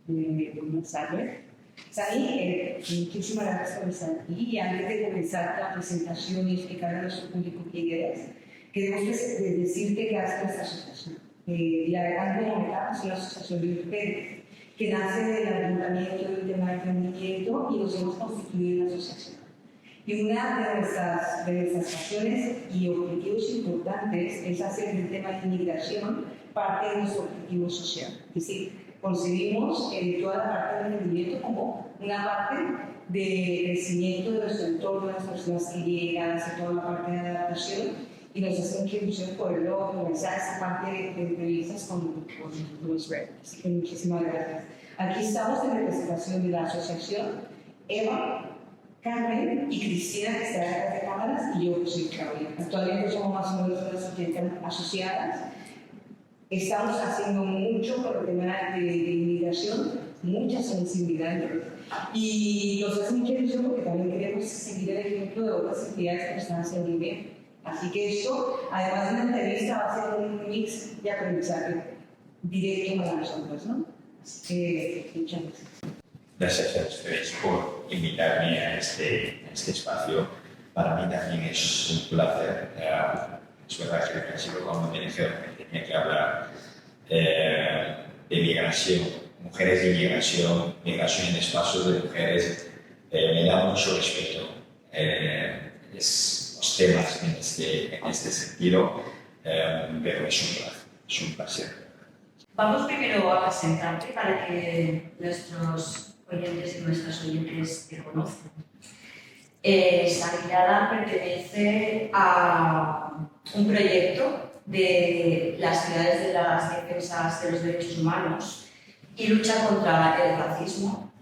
buenas tardes. Sani, muchísimas gracias por estar aquí. Y antes de comenzar la presentación y explicar a nuestro público quién eres, queremos decirte que hace esta asociación. La Gran Comunidad es una asociación de mujeres que nace del Ayuntamiento del tema de emprendimiento y nos hemos constituido en una asociación. Y una de nuestras pasiones y objetivos importantes es hacer el tema de inmigración parte de nuestro objetivo social. Es decir, concebimos toda la parte del emprendimiento como una parte de crecimiento de nuestro entorno, de las personas que llegan, hacer toda la parte de adaptación y nos hace mucha ilusión poderlo comenzar esa parte de entrevistas con los redes. Así que muchísimas gracias. Aquí estamos en representación de la asociación Eva, Carmen y Cristina, que estarán detrás de cámaras, y yo que soy Claudia. Actualmente somos más o menos unas 80 asociadas. Estamos haciendo mucho por el tema de inmigración, mucha sensibilidad. Y nos hace mucha ilusión porque también queremos seguir el ejemplo de otras entidades que están haciendo bien. Así que esto, además de una entrevista, va a ser un mix de aprendizaje directo para nosotros, ¿no? Así que muchas gracias. Gracias a ustedes por invitarme a este espacio. Para mí también es un placer. Es verdad que al principio cuando me dijeron que tenía que hablar de migración, mujeres de migración, migración en espacios de mujeres, me da mucho respeto. Los temas en este sentido, pero es un placer. Vamos primero a presentarte para que nuestros oyentes y nuestras oyentes te conozcan. Sanidad pertenece a un proyecto de las ciudades de las defensas de los derechos humanos y lucha contra el racismo.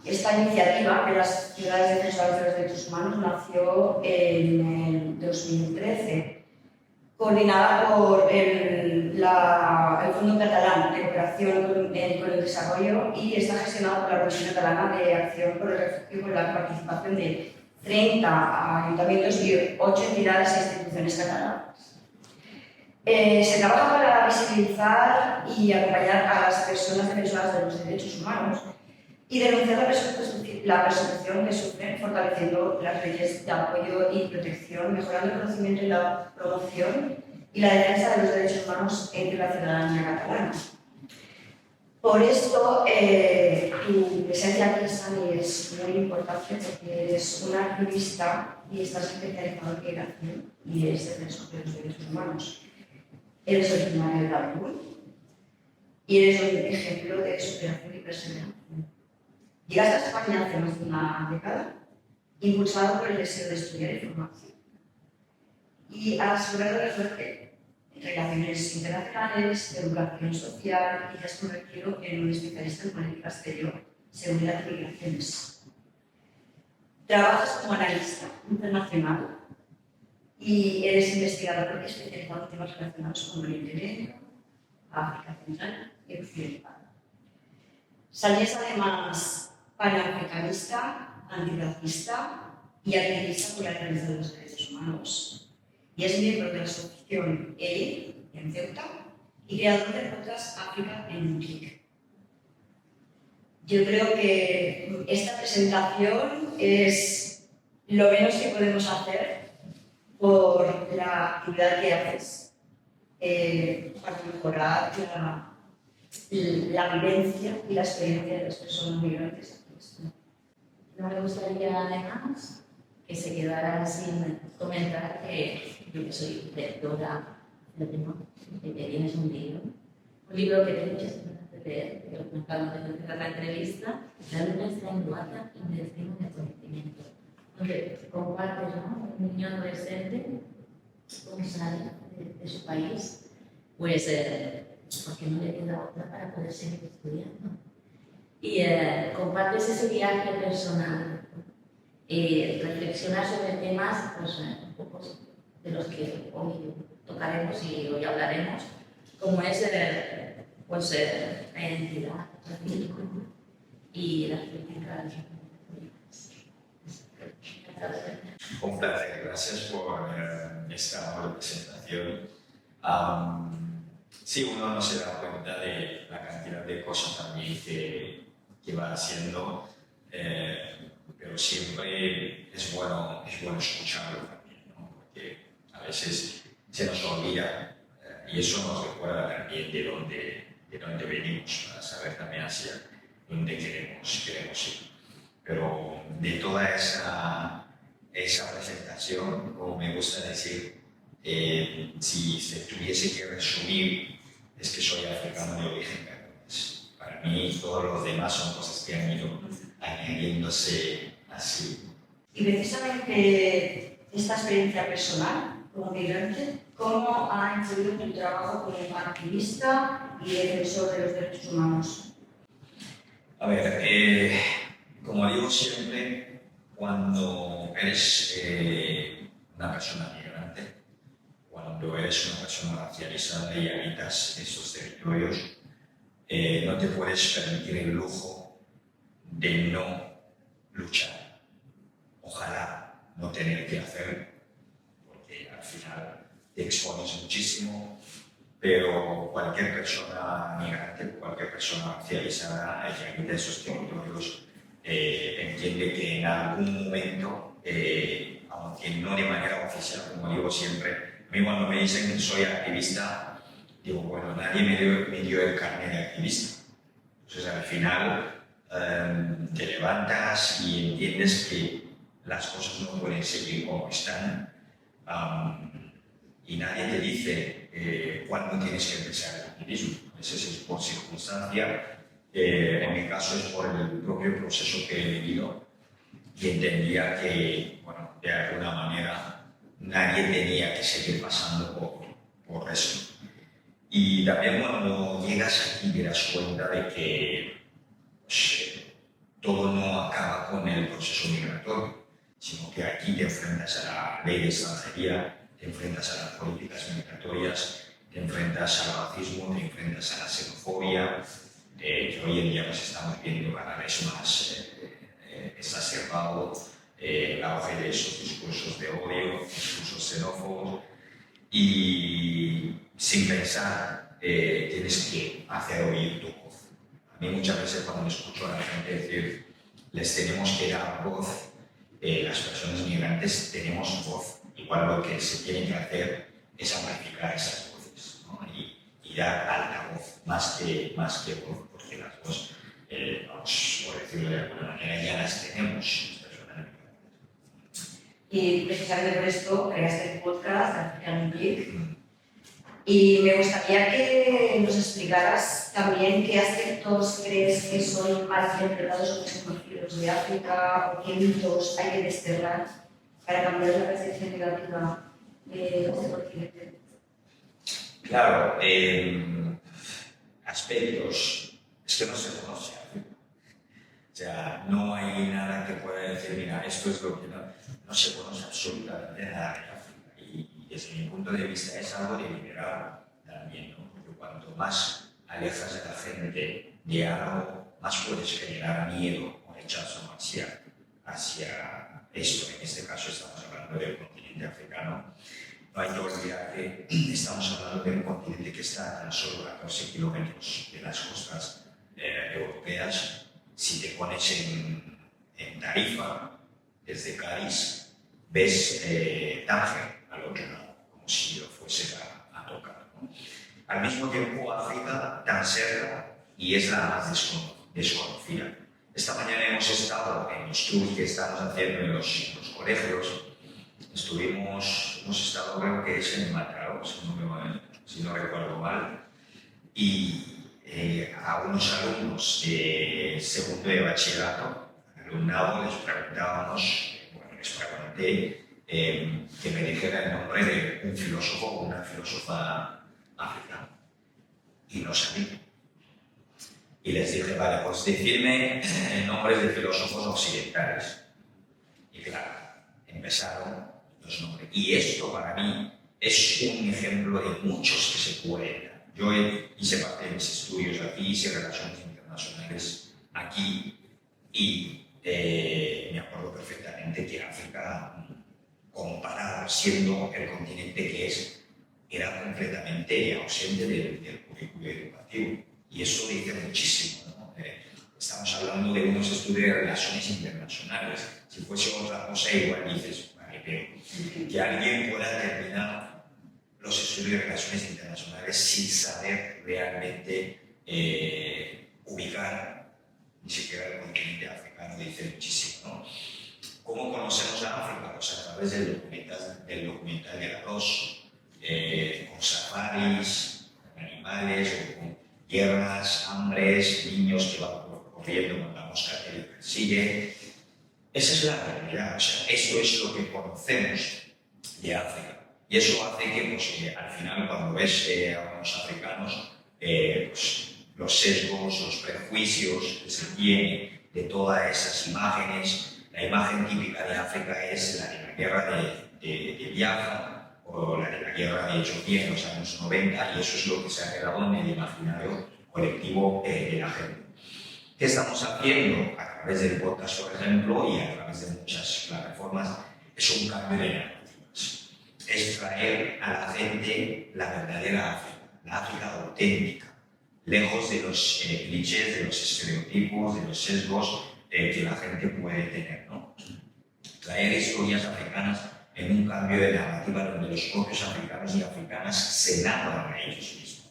Esta iniciativa de las ciudades defensoras de los derechos humanos nació en el 2013, coordinada por el Fondo Catalán de Cooperación con el Desarrollo y está gestionada por la Comisión Catalana de Acción por el Refugio con la participación de 30 ayuntamientos y 8 entidades e instituciones catalanas. Se trabaja para visibilizar y acompañar a las personas defensoras de los derechos humanos y denunciar la persecución que sufren, fortaleciendo las leyes de apoyo y protección, mejorando el conocimiento y la promoción y la defensa de los derechos humanos entre la ciudadanía catalana. Por esto, tu presencia aquí, Sani, es muy importante porque eres una activista y estás especializada en migración y eres defensor de los derechos humanos. Eres originario de Camerún y eres un ejemplo de superación y perseverancia. Llegaste a España hace más de una década, impulsado por el deseo de estudiar y formarse. Y has logrado resolver relaciones internacionales, educación social y te has convertido en un especialista en política exterior, seguridad y migraciones. Trabajas como analista internacional y eres investigador especializado en temas relacionados con Oriente Medio, África Central y Occidental. Sani además panafricanista, antirracista y activista por la defensa de los derechos humanos. Y es miembro de la asociación EI en Ceuta y creador del podcast África en Moçambique. Yo creo que esta presentación es lo menos que podemos hacer por la actividad que haces para mejorar la vivencia y la experiencia de las personas migrantes aquí. No me gustaría además que se quedara sin comentar que yo soy lectora de tema, que tienes un libro que tengo muchas ganas de leer, que lo acabo de empezar la entrevista, La luna está en Luata y me destino en el conocimiento, donde compartes, ¿no? Un niño adolescente, cómo sale de su país, pues porque no le queda otra para poder seguir estudiando. Y compartes ese viaje personal, reflexionar sobre temas pues, un poco de los que hoy tocaremos y hoy hablaremos, como es pues, la identidad y las políticas. Un placer, gracias por esta presentación. Sí, uno no se da cuenta de la cantidad de cosas también que va haciendo, pero siempre es bueno escucharlo también, ¿no? Porque a veces se nos olvida y eso nos recuerda también de dónde venimos, para saber también hacia dónde queremos ir. Pero de toda esa presentación, como me gusta decir, si se tuviese que resumir, es que soy africano de origen camerunés. Para mí, todos los demás son cosas que han ido añadiéndose así. Y precisamente esta experiencia personal como migrante, ¿cómo ha influido en tu trabajo como activista y defensor de los derechos humanos? A ver, como digo siempre, cuando eres una persona migrante, cuando eres una persona racializada y habitas esos territorios, no te puedes permitir el lujo de no luchar. Ojalá no tener que hacerlo, porque al final te expones muchísimo, pero cualquier persona migrante, cualquier persona racializada que habita esos territorios entiende que en algún momento, aunque no de manera oficial, como digo siempre, a mí cuando me dicen que soy activista, digo, bueno, nadie me dio el carnet de activista. Entonces al final te levantas y entiendes que las cosas no pueden seguir como están y nadie te dice cuándo tienes que empezar el activismo. A veces es por circunstancia, en mi caso es por el propio proceso que he vivido y entendía que, bueno, de alguna manera nadie tenía que seguir pasando por eso. Y también cuando llegas aquí te das cuenta de que pues, todo no acaba con el proceso migratorio, sino que aquí te enfrentas a la ley de extranjería, te enfrentas a las políticas migratorias, te enfrentas al racismo, te enfrentas a la xenofobia, que hoy en día pues, estamos viendo cada vez más exacerbado el auge de esos discursos de odio, discursos xenófobos, y sin pensar tienes que hacer oír tu voz. A mí muchas veces cuando escucho a la gente decir les tenemos que dar voz, las personas migrantes tenemos voz, igual lo que se tiene que hacer es amplificar esas voces, ¿no? y dar alta voz, más que voz, porque las voces, vamos, por decirlo de alguna manera, ya las tenemos las personas migrantes. Y precisamente por esto creaste el podcast African Geek. Y me gustaría que nos explicaras también qué aspectos crees que son más interpretados o desconocidos de África o qué mitos hay que desterrar para cambiar la percepción negativa de este continente. Claro, aspectos, es que no se conoce África. O sea, no hay nada que pueda decir, mira, esto es lo que no se conoce absolutamente nada de África. Y desde mi punto de vista es algo deliberado también, ¿no? Porque cuanto más alejas a la gente de algo, más puedes generar miedo o rechazo hacia esto. En este caso estamos hablando del continente africano. No hay que olvidar que estamos hablando de un continente que está a tan solo 14 kilómetros de las costas europeas. Si te pones en Tarifa, desde Cádiz, ves Tánger al otro lado, como si lo fuese a tocar, ¿no? Al mismo tiempo, África tan cerca y es la más desconocida. Esta mañana hemos estado en los tours que estamos haciendo en los colegios. Hemos estado, creo que es en Mataró, si no recuerdo mal, y a unos alumnos de segundo de bachillerato, alumnado, les pregunté que me dijera el nombre de un filósofo o una filósofa africana. Y no sabía. Y les dije, vale, pues decidme nombres de filósofos occidentales. Y claro, empezaron los nombres. Y esto para mí es un ejemplo de muchos que se pueden dar. Yo hice parte de mis estudios aquí, hice relaciones internacionales aquí y me acuerdo perfectamente que África, comparado siendo el continente que es, era completamente ausente del currículo educativo. Y eso dice muchísimo, ¿no? Estamos hablando de unos estudios de relaciones internacionales. Si fuese otra cosa, igual dices, vale, pero que alguien pueda terminar los estudios de relaciones internacionales sin saber realmente ubicar ni siquiera el continente africano, dice muchísimo, ¿no? ¿Cómo conocemos a África? Pues a través del documental de Garros, con safaris, con animales, o con guerras, hambres, niños que van corriendo con la mosca que les persigue. Esa es la realidad, o sea, esto es lo que conocemos de África. Y eso hace que, pues, al final, cuando ves a unos africanos, pues, los sesgos, los prejuicios que se tienen de todas esas imágenes. La imagen típica de África es la de la guerra de Biafra o la de la guerra de Etiopía en los años 90, y eso es lo que se ha quedado en el imaginario colectivo de la gente. ¿Qué estamos haciendo? A través del podcast, por ejemplo, y a través de muchas plataformas, es un cambio de narrativas. Es traer a la gente la verdadera África, la África auténtica, lejos de los clichés, de los estereotipos, de los sesgos que la gente puede tener, ¿no? Traer historias africanas en un cambio de narrativa donde los propios africanos y africanas se narran a ellos mismos.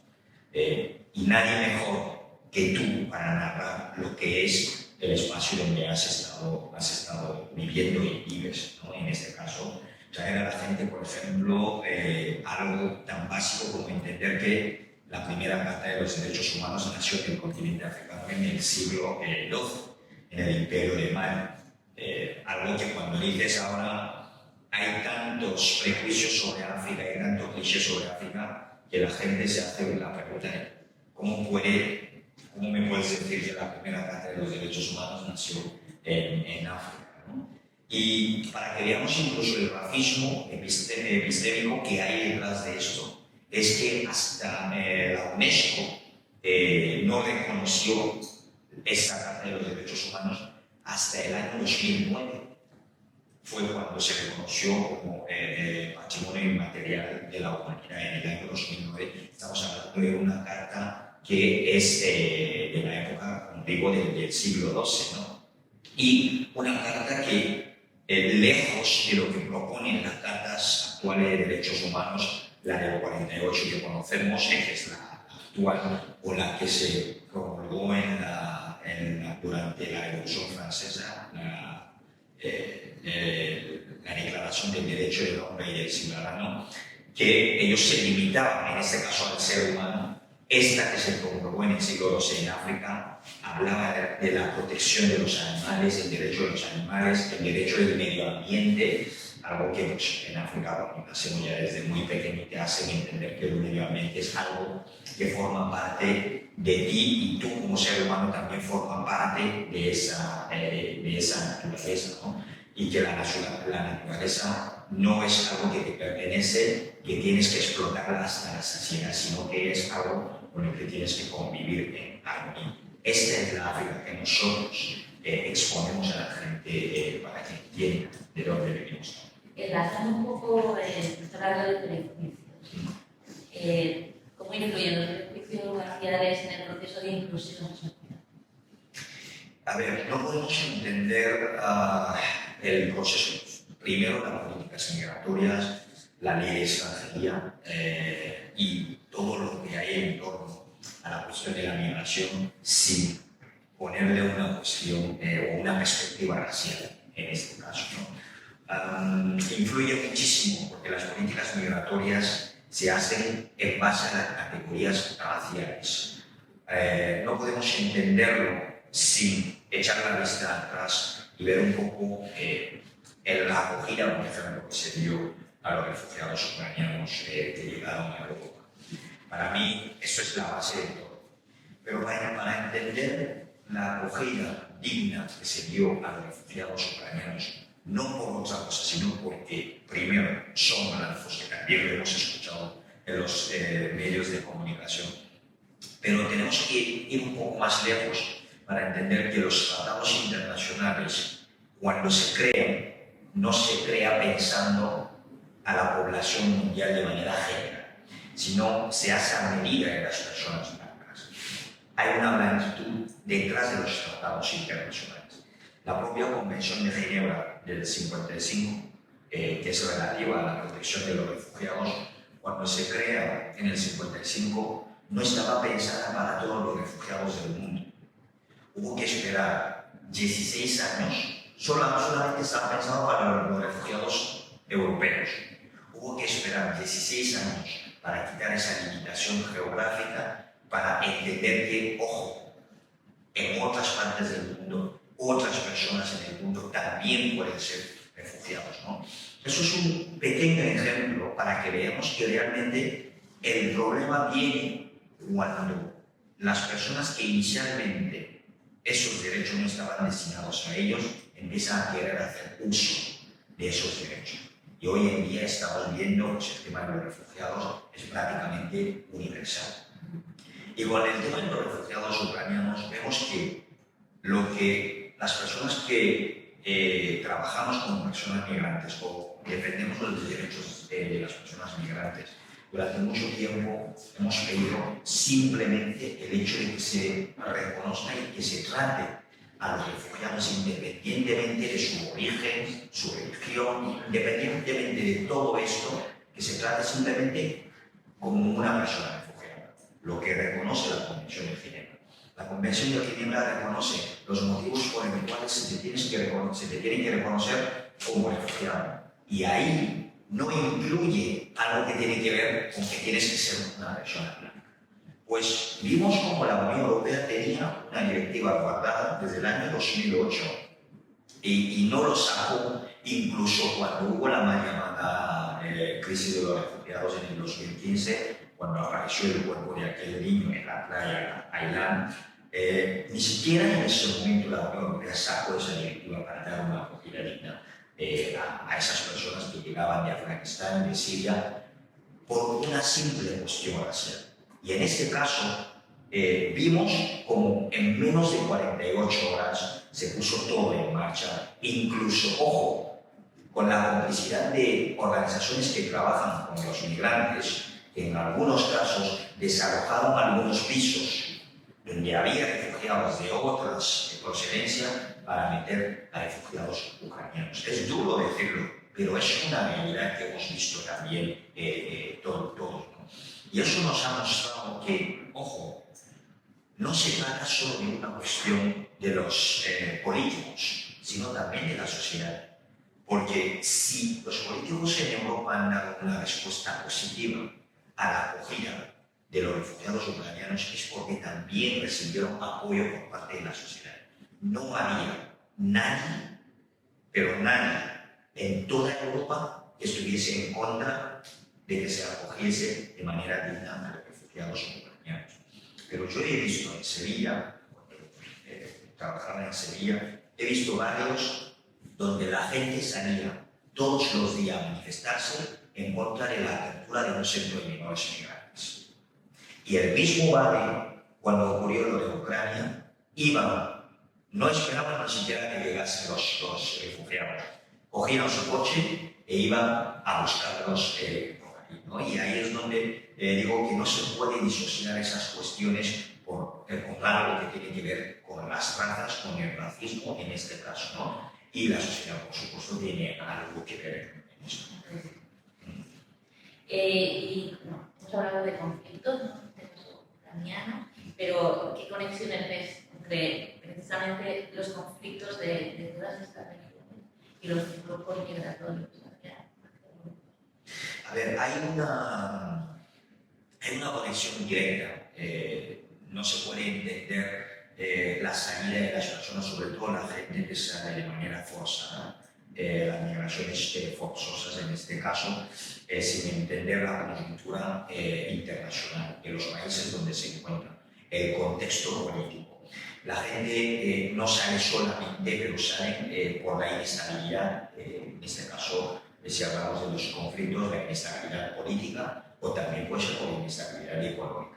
Y nadie mejor que tú para narrar lo que es el espacio donde has estado viviendo y vives, ¿no? En este caso, traer a la gente, por ejemplo, algo tan básico como entender que la primera Carta de los Derechos Humanos nació en el continente africano en el siglo XII. En el Imperio de Mali. Algo que cuando dices ahora hay tantos prejuicios sobre África y tantos clichés sobre África que la gente se hace la pregunta de ¿cómo me puedes decir que la primera Carta de los Derechos Humanos nació en África, ¿no? Y para que veamos incluso el racismo epistémico que hay detrás de esto, es que hasta la UNESCO no reconoció esta Carta de los Derechos Humanos hasta el año 2009. Fue cuando se reconoció como patrimonio inmaterial de la humanidad en el año 2009. Estamos hablando de una carta que es de la época, como digo, del siglo XII, ¿no? Y una carta que, lejos de lo que proponen las cartas actuales de derechos humanos, la del 48 que conocemos, que es la actual, o la que se promulgó durante la Revolución Francesa, la Declaración del Derecho del Hombre y del Ciudadano, que ellos se limitaban, en este caso, al ser humano. Esta que se promulgó en el siglo XII en África hablaba de la protección de los animales, el derecho de los animales, el derecho del medio ambiente, algo que, pues, en África, bueno, hacemos ya desde muy pequeño, te hacen entender que el medio ambiente es algo que forma parte de ti, y tú como ser humano también formas parte de esa naturaleza, ¿no? Y que la naturaleza no es algo que te pertenece, que tienes que explotarla hasta la saciedad, sino que es algo con lo que tienes que convivir en armonía. Esta es la África que nosotros exponemos a la gente para que entienda de dónde venimos. Enlazando un poco hablando de prejuicios, ¿cómo influyen los prejuicios raciales en el proceso de inclusión social? A ver, no podemos entender el proceso. Primero, las políticas migratorias, la ley de extranjería y todo lo que hay en torno a la cuestión de la migración sin ponerle una cuestión o una perspectiva racial en este caso, ¿no? Influye muchísimo porque las políticas migratorias se hacen en base a las categorías raciales. No podemos entenderlo sin echar la vista atrás y ver un poco en la acogida, por ejemplo, que se dio a los refugiados ucranianos que llegaron a Europa. Para mí, eso es la base de todo. Pero para entender la acogida digna que se dio a los refugiados ucranianos, no por otra cosa, sino porque, primero, son blancos, que también lo hemos escuchado en los medios de comunicación, pero tenemos que ir un poco más lejos para entender que los tratados internacionales, cuando se crean, no se crea pensando a la población mundial de manera general, sino se hace a medida de las personas blancas. Hay una blanquitud detrás de los tratados internacionales. La propia Convención de Ginebra del 55, que es relativa a la protección de los refugiados, cuando se crea en el 55, no estaba pensada para todos los refugiados del mundo. Hubo que esperar 16 años, solamente estaba pensado para los refugiados europeos. Hubo que esperar 16 años para quitar esa limitación geográfica, para entender que, ojo, en otras partes del mundo, otras personas en el mundo también pueden ser refugiados, ¿no? Eso es un pequeño ejemplo para que veamos que realmente el problema viene cuando las personas que inicialmente esos derechos no estaban destinados a ellos empiezan a querer hacer uso de esos derechos. Y hoy en día estamos viendo que el tema de los refugiados es prácticamente universal. Y con el tema de los refugiados ucranianos vemos que lo que las personas que trabajamos como personas migrantes o defendemos los derechos de las personas migrantes, durante mucho tiempo hemos pedido simplemente el hecho de que se reconozca y que se trate a los refugiados independientemente de su origen, su religión, independientemente de todo esto, que se trate simplemente como una persona refugiada, lo que reconoce la Convención de Ginebra. La Convención de Ginebra reconoce los motivos por los cuales se te tienen que reconocer como refugiado. Y ahí no incluye algo que tiene que ver con que tienes que ser una persona blanca. Pues vimos como la Unión Europea tenía una directiva guardada desde el año 2008 y no lo sacó incluso cuando hubo la mal llamada crisis de los refugiados en el 2015, cuando apareció el cuerpo de aquel niño en la playa Ailán. Ni siquiera en ese momento la Unión Europea sacó esa directiva para dar una acogida digna a esas personas que llegaban de Afganistán y de Siria por una simple cuestión racial. Y en este caso vimos como en menos de 48 horas se puso todo en marcha, incluso, ojo, con la complicidad de organizaciones que trabajan con los migrantes, que en algunos casos desalojaron algunos pisos donde había refugiados de otras procedencias para meter a refugiados ucranianos. Es duro decirlo, pero es una realidad que hemos visto también todos, ¿no? Y eso nos ha mostrado que, ojo, no se trata solo de una cuestión de los políticos, sino también de la sociedad. Porque si los políticos en Europa han dado una respuesta positiva a la acogida de los refugiados ucranianos, es porque también recibieron apoyo por parte de la sociedad. No había nadie, pero nadie, en toda Europa que estuviese en contra de que se acogiese de manera digna a los refugiados ucranianos. Pero yo he visto en Sevilla, cuando trabajaba en Sevilla, he visto barrios donde la gente salía todos los días a manifestarse en contra de la apertura de un centro de menores migrantes. Y el mismo barrio, cuando ocurrió lo de Ucrania, iban, no esperaban ni siquiera que llegasen los refugiados. Cogían su coche e iban a buscarlos por ahí, ¿no? Y ahí es donde digo que no se puede disociar esas cuestiones con algo que tiene que ver con las razas, con el racismo en este caso, ¿no? Y la sociedad, por supuesto, tiene algo que ver en esto. Hemos hablado de conflictos, ¿no? De caso ucraniano, pero ¿qué conexiones ves entre precisamente los conflictos de todas estas regiones y los flujos migratorios hacia Europa? A ver, hay una conexión directa. No se puede entender la salida de las personas, sobre todo la gente que sale de manera forzada, las migraciones forzosas en este caso, sin entender la coyuntura internacional de los países donde se encuentran, el contexto político. La gente no sale solamente, pero sale por la inestabilidad, en este caso, si hablamos de los conflictos, la inestabilidad política o también puede ser por inestabilidad económica.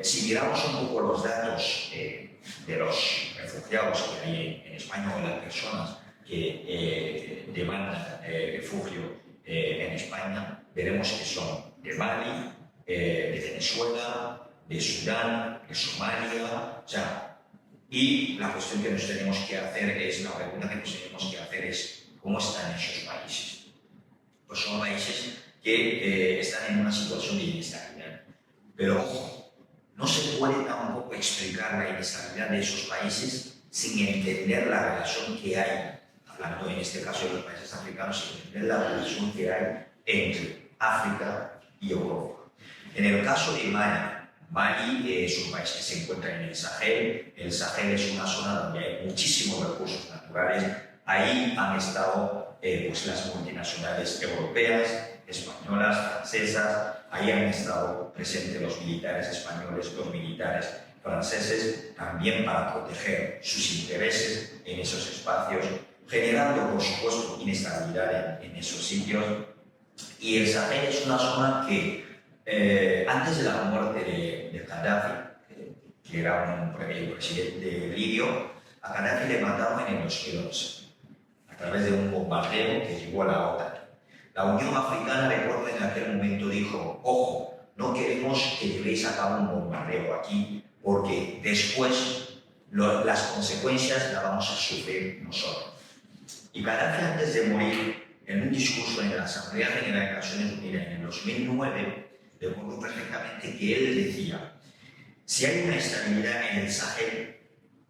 Si miramos un poco los datos de los refugiados que hay en España o de las personas que demandan refugio en España, veremos que son de Mali, de Venezuela, de Sudán, de Somalia, o sea, y la cuestión que nos tenemos que hacer es, la pregunta que nos tenemos que hacer es, ¿cómo están esos países? Pues son países que están en una situación de inestabilidad. Pero ojo, no se puede tampoco explicar la inestabilidad de esos países sin entender la relación que hay, hablando en este caso de los países africanos, sin entender la relación que hay entre África y Europa. En el caso de Mali es un país que se encuentra en el Sahel. El Sahel es una zona donde hay muchísimos recursos naturales. Ahí han estado pues las multinacionales europeas, españolas, francesas. Ahí han estado presentes los militares españoles, los militares franceses, también para proteger sus intereses en esos espacios, generando, por supuesto, inestabilidad en esos sitios. Y el Sahel es una zona que antes de la muerte de Gaddafi, que era un presidente libio, a Gaddafi le mataron en el 2011 a través de un bombardeo que llegó a la OTAN. La Unión Africana, recuerdo, en aquel momento dijo: ojo, no queremos que llevéis a cabo un bombardeo aquí, porque después las consecuencias las vamos a sufrir nosotros. Y Gaddafi, antes de morir, en un discurso en la Asamblea General de Naciones Unidas en el 2009, recuerdo perfectamente que él decía: si hay una estabilidad en el Sahel,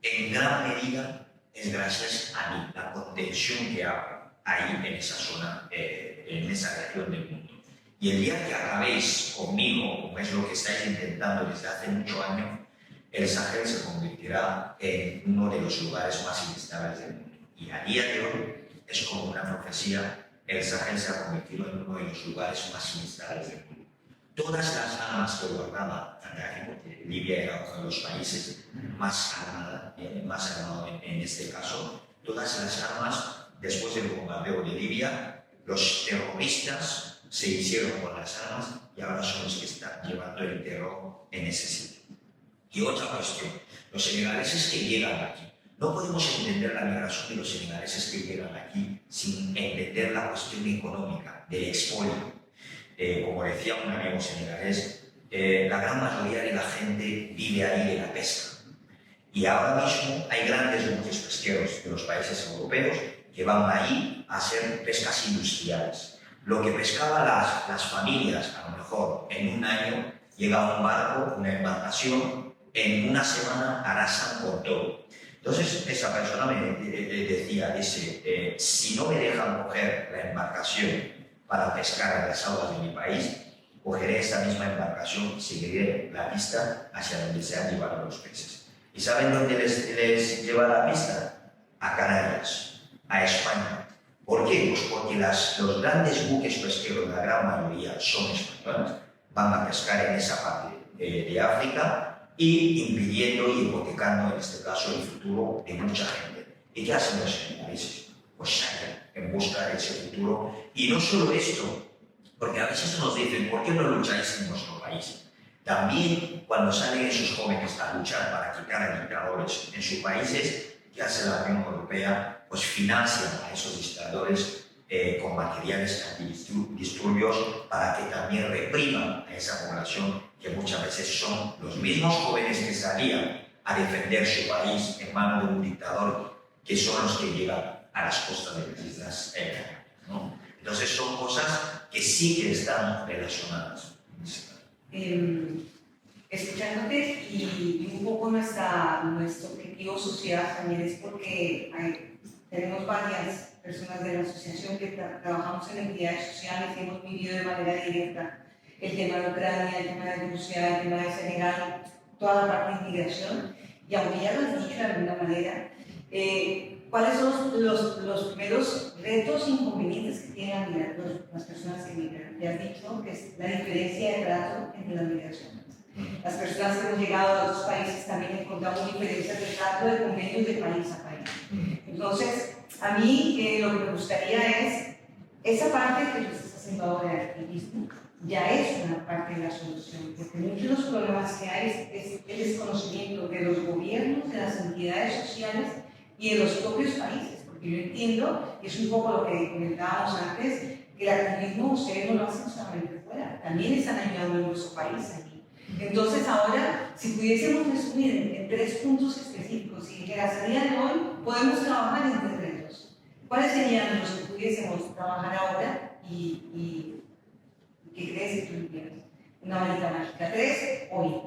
en gran medida es gracias a mí, la contención que hago ahí en esa zona, en esa región del mundo. Y el día que acabéis conmigo, como es lo que estáis intentando desde hace muchos años, el Sahel se convertirá en uno de los lugares más inestables del mundo. Y a día de hoy es como una profecía: el Sahel se ha convertido en uno de los lugares más inestables del mundo. Todas las armas que guardaba Gaddafi, porque Libia era uno de los países más armados en este caso, todas las armas, después del bombardeo de Libia, los terroristas se hicieron con las armas y ahora son los que están llevando el terror en ese sitio. Y otra cuestión, los senegaleses que llegan aquí. No podemos entender la migración de los senegaleses que llegan aquí sin entender la cuestión económica del expolio. Como decía un amigo senegalés, la gran mayoría de la gente vive ahí de la pesca. Y ahora mismo hay grandes buques pesqueros de los países europeos que van ahí a hacer pescas industriales. Lo que pescaban las familias, a lo mejor en un año, llega un barco, una embarcación, en una semana arrasan con todo. Entonces esa persona me decía, si no me dejan coger la embarcación para pescar en las aguas de mi país, cogeré esta misma embarcación y seguiré la pista hacia donde se han llevado los peces. ¿Y saben dónde les lleva la pista? A Canarias, a España. ¿Por qué? Pues porque los grandes buques pesqueros, la gran mayoría son españoles, van a pescar en esa parte de África y impidiendo y hipotecando, en este caso, el futuro de mucha gente. ¿Y qué hacen los senegaleses? Pues salen en busca de ese futuro. Y no solo esto, porque a veces nos dicen: ¿por qué no lucháis en vuestro país? También cuando salen esos jóvenes a luchar para quitar a dictadores en sus países, ¿qué hace la Unión Europea? Pues financia a esos dictadores con materiales antidisturbios para que también repriman a esa población, que muchas veces son los mismos jóvenes que salían a defender su país en manos de un dictador, que son los que llegan a las costas de las Islas Canarias, ¿no? Entonces son cosas que sí que están relacionadas. Escuchándote y un poco nuestro objetivo social también es porque tenemos varias personas de la asociación que trabajamos en entidades sociales y hemos vivido de manera directa el tema de Ucrania, el tema de Rusia, el tema de Senegal, toda la parte de inmigración. Y aunque ya lo has dicho de alguna manera, ¿cuáles son los primeros retos e inconvenientes que tienen las personas que migran? Te has dicho que es la diferencia de trato entre la migración. Las personas que hemos llegado a otros países también encontramos diferencias de trato de convenios de país a país. Entonces, a mí lo que me gustaría es, esa parte que tú estás haciendo ahora de activismo, ya es una parte de la solución, porque muchos de los problemas que hay es el desconocimiento de los gobiernos, de las entidades sociales y de los propios países, porque yo entiendo, y es un poco lo que comentábamos antes, que el activismo ustedes no lo hacen solamente fuera. afuera, también están ayudando en nuestro país aquí. Entonces ahora, si pudiésemos resumir en 3 puntos específicos y que hasta el día de hoy podemos trabajar en 3 retos, ¿cuáles serían los que pudiésemos trabajar ahora y que crees que tú tuvieras? Una varita mágica. 3 hoy.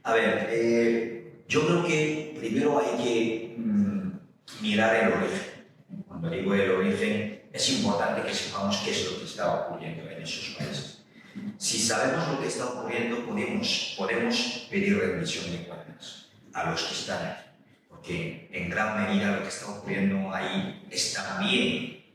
A ver, yo creo que primero hay que mirar el origen. Cuando digo el origen, es importante que sepamos qué es lo que está ocurriendo en esos países. Si sabemos lo que está ocurriendo, podemos pedir rendición de cuentas a los que están aquí. Porque en gran medida lo que está ocurriendo ahí es también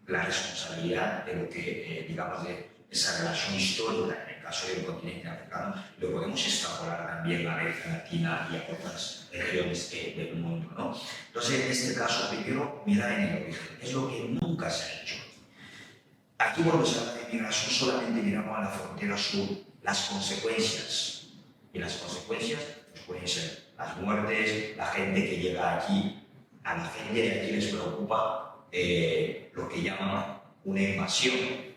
la responsabilidad de lo que, digamos, de esa relación histórica. En el caso del continente africano, lo podemos extrapolar también a América Latina y a otras regiones del mundo, ¿no? Entonces, en este caso, primero, mirar en el origen. Es lo que nunca se ha hecho. Aquí, cuando se habla de migración, solamente miramos a la frontera sur las consecuencias. Y las consecuencias pues, pueden ser las muertes, la gente que llega aquí. A la gente de aquí les preocupa lo que llaman una invasión,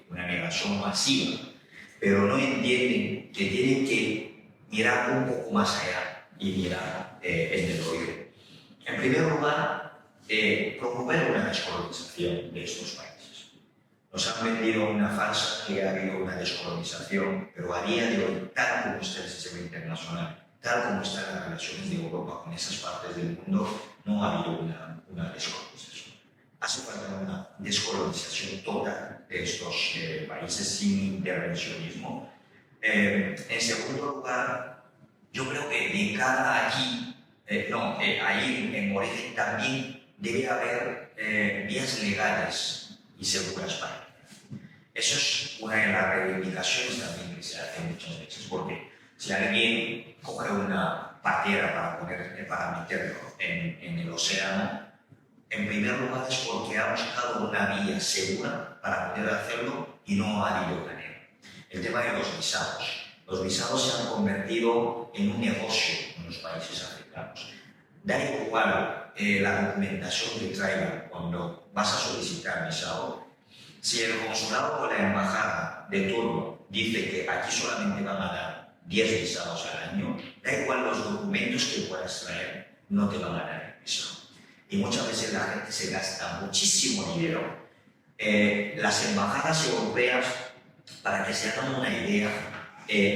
una migración masiva. Pero no entienden que tienen que mirar un poco más allá y mirar en el origen. En primer lugar, promover una descolonización de estos países. Nos han vendido una farsa que ha habido una descolonización, pero a día de hoy, tal como está el sistema internacional, tal como están las relaciones de Europa con esas partes del mundo, no ha habido una descolonización. Hace falta una descolonización total de estos países sin intervencionismo. En segundo lugar, yo creo que de cara aquí, ahí en origen también debe haber vías legales y seguras para ello. Eso es una de las reivindicaciones también que se hacen muchas veces, porque si alguien coge una patera para meterlo en el océano, en primer lugar es porque ha buscado una vía segura para poder hacerlo y no ha habido manera. El tema de los visados. Los visados se han convertido en un negocio en los países africanos. Da igual la documentación que traigan cuando vas a solicitar visado. Si el consulado o la embajada de turno dice que aquí solamente van a dar 10 visados al año, da igual los documentos que puedas traer, no te van a dar el visado. Y muchas veces la gente se gasta muchísimo dinero. Las embajadas europeas, para que se hagan una idea,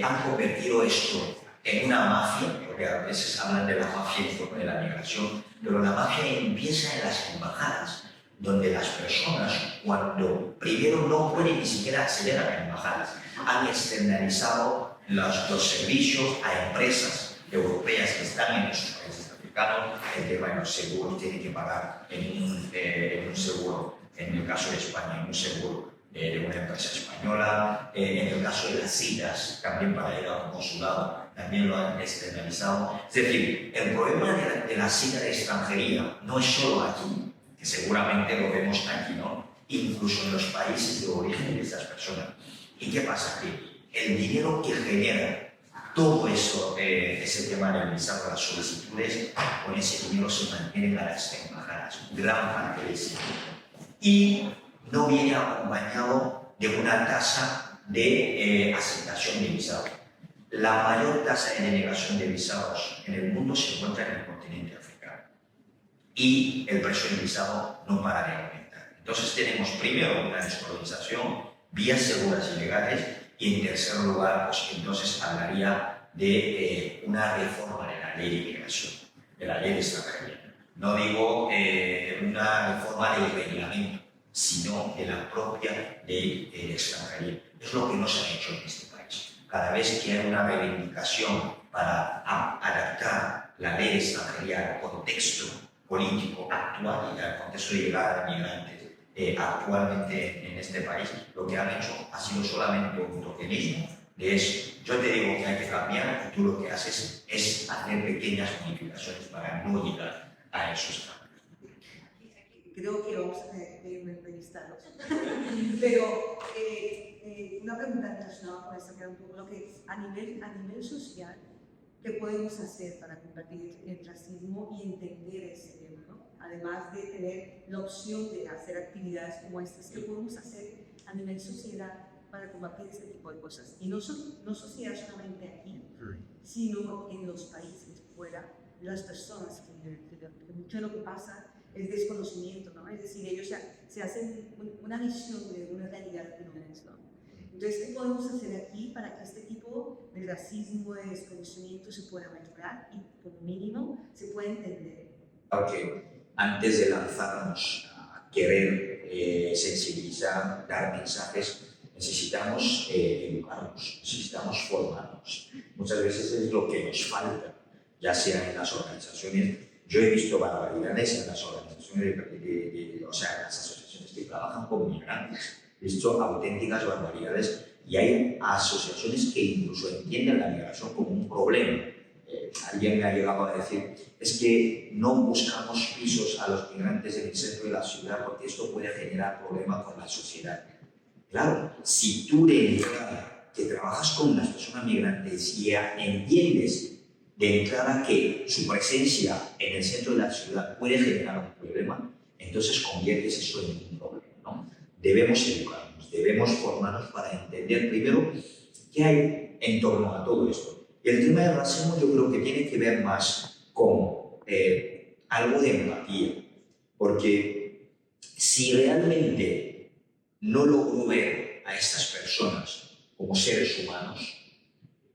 han convertido esto en una mafia, porque a veces hablan de la mafia de la migración, pero la mafia empieza en las embajadas, donde las personas, cuando primero no pueden ni siquiera acceder a las embajadas, han externalizado los servicios a empresas europeas que están en esos países africanos. El tema de los seguros, tienen que pagar en un seguro, en el caso de España, en un seguro de una empresa española. En el caso de las citas, también para ir a un consulado, también lo han externalizado. Es decir, el problema de la cita de extranjería no es solo aquí, que seguramente lo vemos aquí, ¿no? Incluso en los países de origen de esas personas. ¿Y qué pasa? Que el dinero que genera todo eso, ese tema del visado, las solicitudes, con ese dinero se mantienen a las embajadas, gran parte de ese dinero. Y no viene acompañado de una tasa de aceptación de visado. La mayor tasa de denegación de visados en el mundo se encuentra en el continente africano. Y el precio del visado no para de aumentar. Entonces tenemos primero una descolonización, vías seguras y legales, y en tercer lugar, pues entonces hablaría de una reforma de la ley de inmigración, de la ley de extranjería. No digo una reforma del reglamento, sino de la propia ley de extranjería. Es lo que no se ha hecho en este país. Cada vez que hay una reivindicación para adaptar la ley de extranjería al contexto político actual y al contexto de llegada de migrantes actualmente en este país, lo que han hecho ha sido solamente un tokenismo de eso. Yo te digo que hay que cambiar y tú lo que haces es hacer pequeñas modificaciones para no llegar a esos cambios. Creo que vamos a tener que entrevistarlos. Pero una pregunta relacionada con esto, que era un poco lo que a nivel social, ¿qué podemos hacer para combatir el racismo y entender ese tema, ¿no? Además de tener la opción de hacer actividades como estas, ¿qué podemos hacer a nivel sociedad para combatir este tipo de cosas. Y no sucede solamente aquí, sino en los países fuera, las personas, que mucho de lo que pasa es desconocimiento, ¿no? Es decir, ellos se hacen una visión de una realidad que no es, ¿no? Entonces, ¿qué podemos hacer aquí para que este tipo de racismo, de desconocimiento se pueda mejorar y, como mínimo, se pueda entender? Porque antes de lanzarnos a querer sensibilizar, dar mensajes, necesitamos educarnos, necesitamos formarnos. Muchas veces es lo que nos falta, ya sea en las organizaciones. Yo he visto barbaridades en las organizaciones, o sea, en las asociaciones que trabajan con migrantes. He visto auténticas barbaridades y hay asociaciones que incluso entienden la migración como un problema. Alguien me ha llegado a decir, es que no buscamos pisos a los migrantes en el centro de la ciudad porque esto puede generar problemas con la sociedad. Claro, si tú de entrada que trabajas con las personas migrantes y entiendes de entrada que su presencia en el centro de la ciudad puede generar un problema, entonces conviertes eso en un problema, ¿no? Debemos educarnos, debemos formarnos para entender primero qué hay en torno a todo esto. Y el tema del racismo yo creo que tiene que ver más con algo de empatía, porque si realmente no logro ver a estas personas como seres humanos,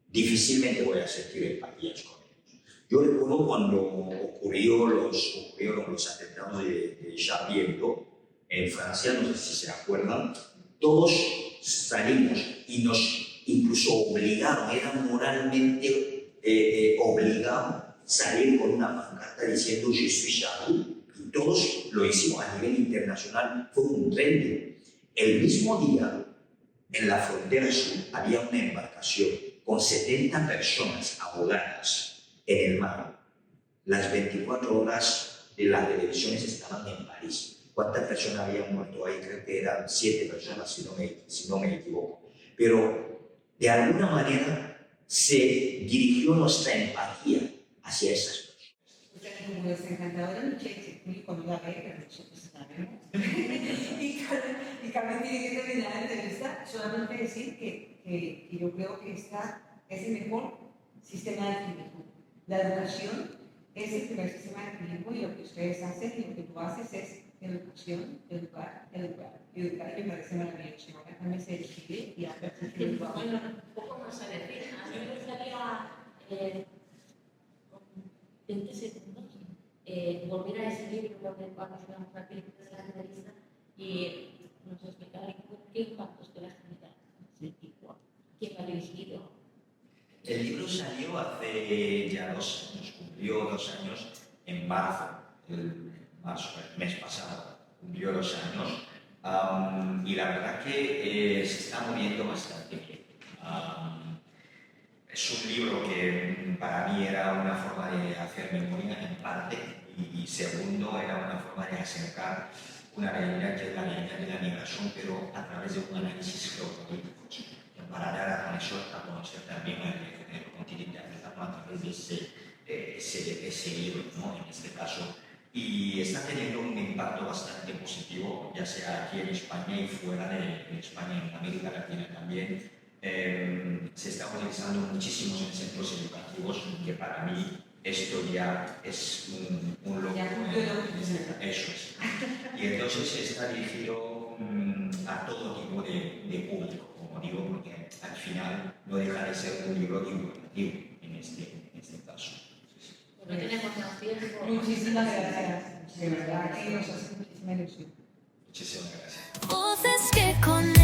difícilmente voy a sentir empatía con ellos. Yo recuerdo cuando ocurrieron los atentados de Charlie Hebdo en Francia, no sé si se acuerdan, todos salimos y nos incluso obligaron, era moralmente obligado salir con una pancarta diciendo "Je suis Charlie", y todos lo hicimos a nivel internacional, fue un trending. El mismo día, en la frontera sur, había una embarcación con 70 personas ahogadas en el mar. Las 24 horas de las televisiones estaban en París. ¿Cuántas personas habían muerto ahí? Creo que eran 7 personas, si no me equivoco. Pero de alguna manera se dirigió nuestra empatía hacia esas personas. Como nuestra encantadora Michelle Chekuni, no la ve, pero nosotros sabemos. Y Carmen tiene que terminar la entrevista, solamente decir que yo creo que esta es el mejor sistema de equilibrio. La educación es el primer sistema de equilibrio y lo que ustedes hacen y lo que tú haces es educación, educar, y me parece maravilloso. Ahora Carmen se despide y a ver si Bueno, un poco más a decir. A mí me gustaría, con 20 segundos, volver a ese libro que vamos a hacer la entrevista y nos explicar qué impactos que las genera quién lo ha dirigido. El libro salió hace ya 2 años, cumplió 2 años en marzo, el mes pasado, cumplió 2 años, y la verdad que se está moviendo bastante bien. Es un libro que para mí era una forma de hacer memoria en parte y segundo era una forma de acercar una realidad que es la realidad de la migración, pero a través de un análisis geopolítico, para dar a conocer también el continente africano a través de ese libro, ¿no? En este caso. Y está teniendo un impacto bastante positivo, ya sea aquí en España y fuera de España, en América Latina también. Se está utilizando muchísimo en centros educativos, que para mí esto ya es un logro. Eso es. Y entonces está dirigido a todo tipo de público, como digo, porque al final no deja de ser un libro divulgativo en este caso. No tenemos más tiempo. Muchísimas gracias. De verdad que nos hace muchísima ilusión. Muchísimas gracias. Voces que con